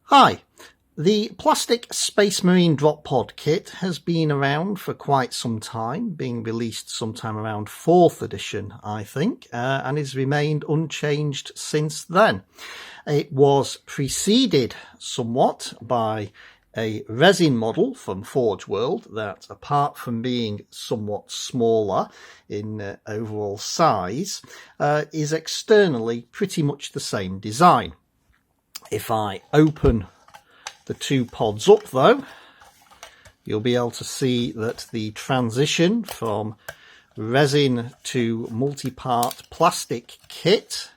Hi, the plastic Space Marine drop pod kit has been around for quite some time, being released sometime around 4th edition, I think, and has remained unchanged since then. It was preceded somewhat by a resin model from Forge World that, apart from being somewhat smaller in overall size, is externally pretty much the same design. If I open the two pods up though, you'll be able to see that the transition from resin to multi-part plastic kit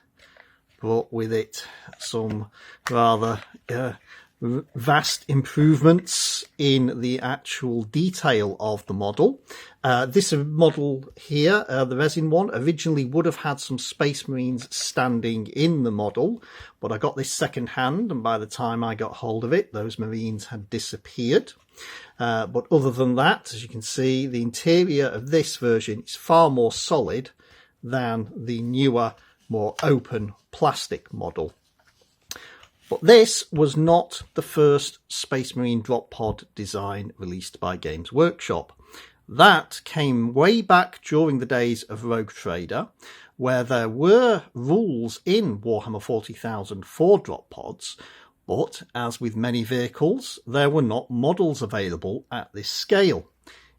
brought with it some rather vast improvements in the actual detail of the model. This model here, the resin one, originally would have had some Space Marines standing in the model, but I got this second hand, and by the time I got hold of it, those Marines had disappeared. But other than that, as you can see, the interior of this version is far more solid than the newer, more open plastic model. But this was not the first Space Marine drop pod design released by Games Workshop. That came way back during the days of Rogue Trader, where there were rules in Warhammer 40,000 for drop pods, but as with many vehicles, there were not models available at this scale.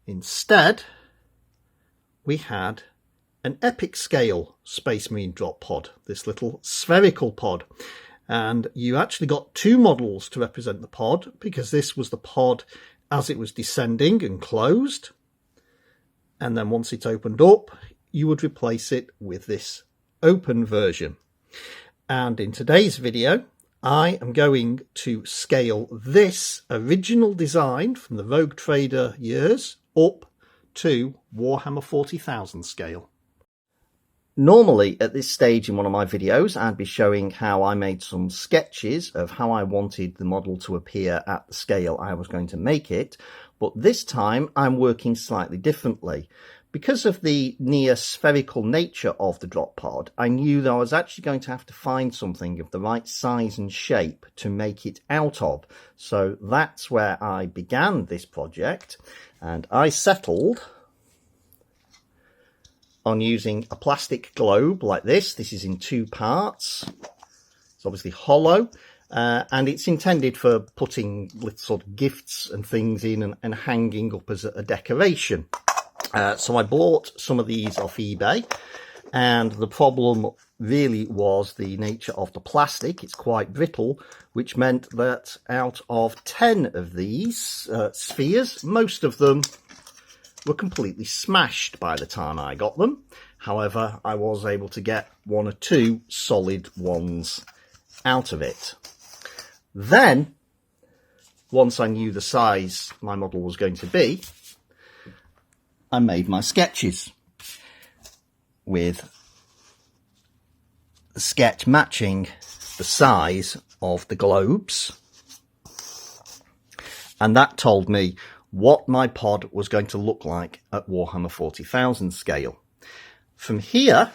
Instead, we had an epic scale Space Marine drop pod, this little spherical pod. And you actually got two models to represent the pod, because this was the pod as it was descending and closed. And then once it opened up, you would replace it with this open version. And in today's video, I am going to scale this original design from the Rogue Trader years up to Warhammer 40,000 scale. Normally at this stage in one of my videos, I'd be showing how I made some sketches of how I wanted the model to appear at the scale I was going to make it, but this time I'm working slightly differently. Because of the near spherical nature of the drop pod, I knew that I was actually going to have to find something of the right size and shape to make it out of. So that's where I began this project, and I settled on using a plastic globe like this. This is in two parts. It's obviously hollow, and it's intended for putting little sort of gifts and things in and hanging up as a decoration. So I bought some of these off eBay, and the problem really was the nature of the plastic. It's quite brittle, which meant that out of 10 of these spheres, most of them were completely smashed by the time I got them. However, I was able to get one or two solid ones out of it. Then, once I knew the size my model was going to be, I made my sketches with the sketch matching the size of the globes, and that told me what my pod was going to look like at Warhammer 40,000 scale. From here,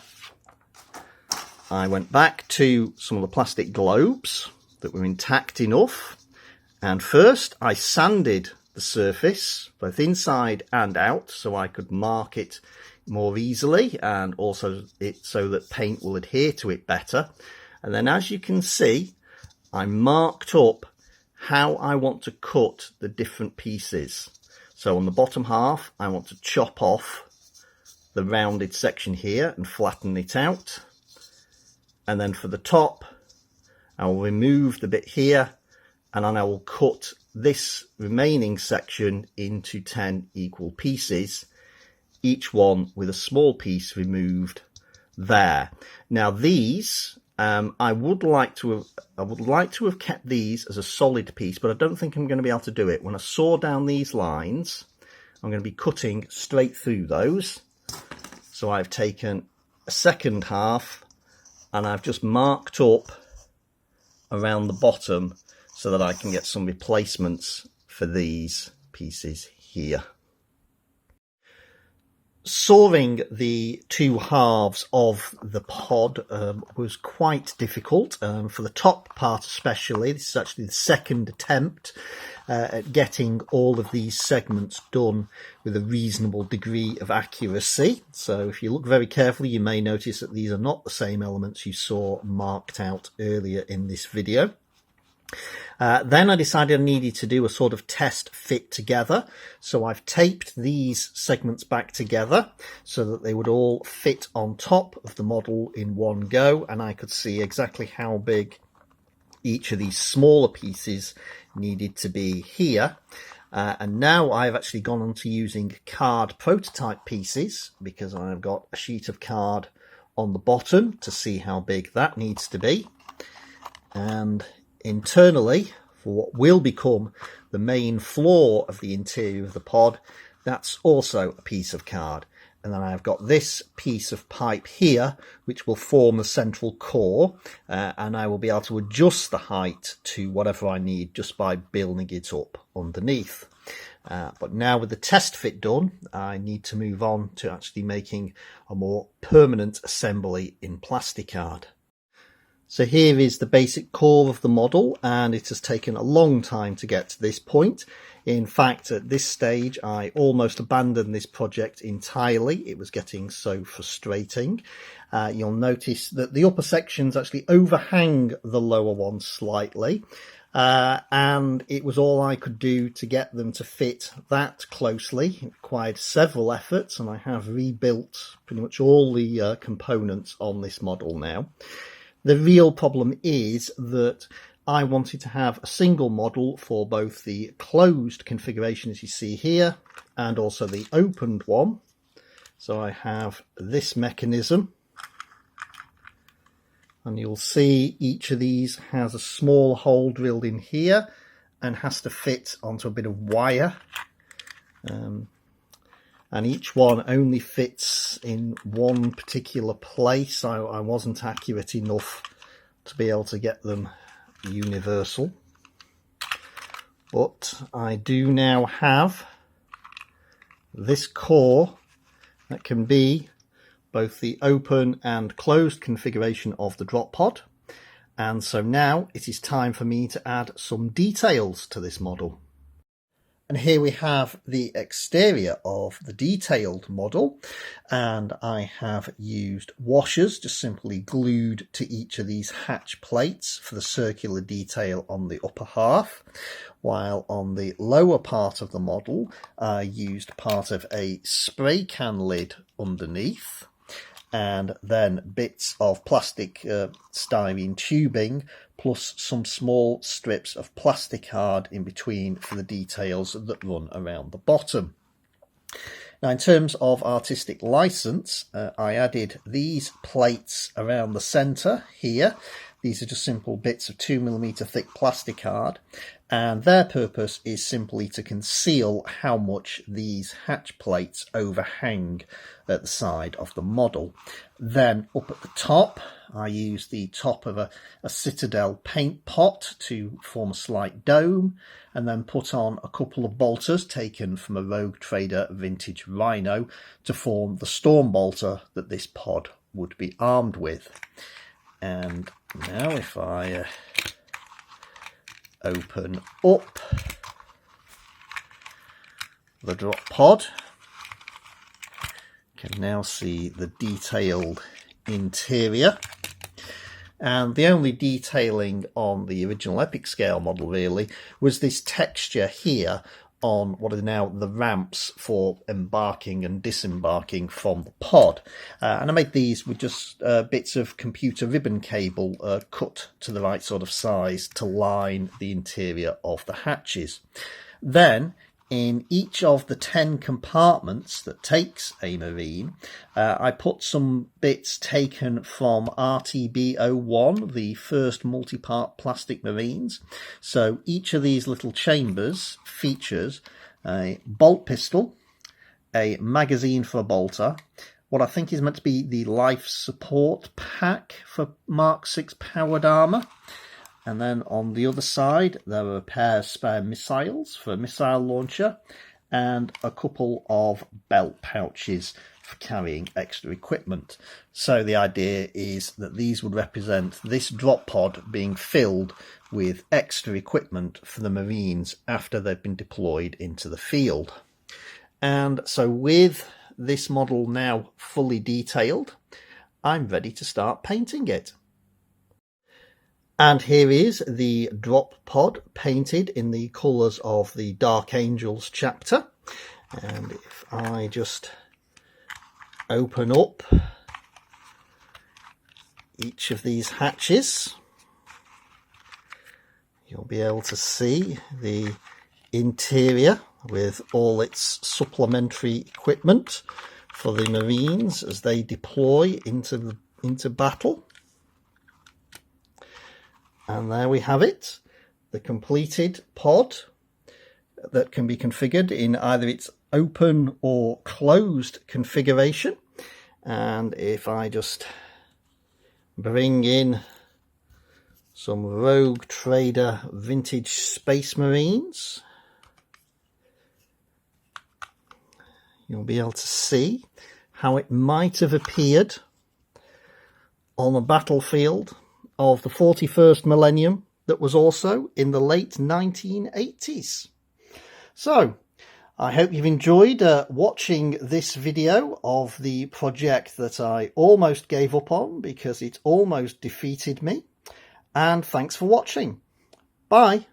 I went back to some of the plastic globes that were intact enough, and first I sanded the surface, both inside and out, so I could mark it more easily, and also so that paint will adhere to it better. And then, as you can see, I marked up how I want to cut the different pieces. So on the bottom half, I want to chop off the rounded section here and flatten it out. And then for the top, I will remove the bit here, and then I will cut this remaining section into 10 equal pieces, each one with a small piece removed there. Now these, I would like to have kept these as a solid piece, but I don't think I'm going to be able to do it. When I saw down these lines, I'm going to be cutting straight through those. So I've taken a second half and I've just marked up around the bottom so that I can get some replacements for these pieces here. Sawing the two halves of the pod was quite difficult, for the top part especially. This is actually the second attempt at getting all of these segments done with a reasonable degree of accuracy. So if you look very carefully, you may notice that these are not the same elements you saw marked out earlier in this video. Then I decided I needed to do a sort of test fit together. So I've taped these segments back together so that they would all fit on top of the model in one go, and I could see exactly how big each of these smaller pieces needed to be here. And now I've actually gone on to using card prototype pieces, because I've got a sheet of card on the bottom to see how big that needs to be. And internally, for what will become the main floor of the interior of the pod, that's also a piece of card. And then I've got this piece of pipe here, which will form the central core, and I will be able to adjust the height to whatever I need just by building it up underneath. But now with the test fit done, I need to move on to actually making a more permanent assembly in plasticard. So here is the basic core of the model, and it has taken a long time to get to this point. In fact, at this stage, I almost abandoned this project entirely. It was getting so frustrating. You'll notice that the upper sections actually overhang the lower ones slightly. And it was all I could do to get them to fit that closely. It required several efforts, and I have rebuilt pretty much all the components on this model now. The real problem is that I wanted to have a single model for both the closed configuration, as you see here, and also the opened one. So I have this mechanism, and you'll see each of these has a small hole drilled in here and has to fit onto a bit of wire. And each one only fits in one particular place. I wasn't accurate enough to be able to get them universal. But I do now have this core that can be both the open and closed configuration of the drop pod. And so now it is time for me to add some details to this model. And here we have the exterior of the detailed model, and I have used washers just simply glued to each of these hatch plates for the circular detail on the upper half, while on the lower part of the model I used part of a spray can lid underneath, and then bits of plastic styrene tubing, plus some small strips of plasticard in between for the details that run around the bottom. Now, in terms of artistic license, I added these plates around the centre here. These are just simple bits of 2mm thick plasticard, and their purpose is simply to conceal how much these hatch plates overhang at the side of the model. Then up at the top, I used the top of a Citadel paint pot to form a slight dome, and then put on a couple of bolters taken from a Rogue Trader vintage Rhino to form the storm bolter that this pod would be armed with. And now if I open up the drop pod, you can now see the detailed interior. And the only detailing on the original Epic Scale model really was this texture here on what are now the ramps for embarking and disembarking from the pod. And I made these with just bits of computer ribbon cable cut to the right sort of size to line the interior of the hatches. Then in each of the 10 compartments that takes a Marine, I put some bits taken from RTB01, the first multi-part plastic Marines. So each of these little chambers features a bolt pistol, a magazine for a bolter, what I think is meant to be the life support pack for Mark 6 powered armour. And then on the other side, there are a pair of spare missiles for a missile launcher and a couple of belt pouches for carrying extra equipment. So the idea is that these would represent this drop pod being filled with extra equipment for the Marines after they've been deployed into the field. And so with this model now fully detailed, I'm ready to start painting it. And here is the drop pod painted in the colours of the Dark Angels chapter. And if I just open up each of these hatches, you'll be able to see the interior with all its supplementary equipment for the Marines as they deploy into battle. And there we have it, the completed pod that can be configured in either its open or closed configuration. And if I just bring in some Rogue Trader vintage Space Marines, you'll be able to see how it might have appeared on the battlefield of the 41st millennium that was also in the late 1980s. So I hope you've enjoyed watching this video of the project that I almost gave up on because it almost defeated me. And thanks for watching. Bye.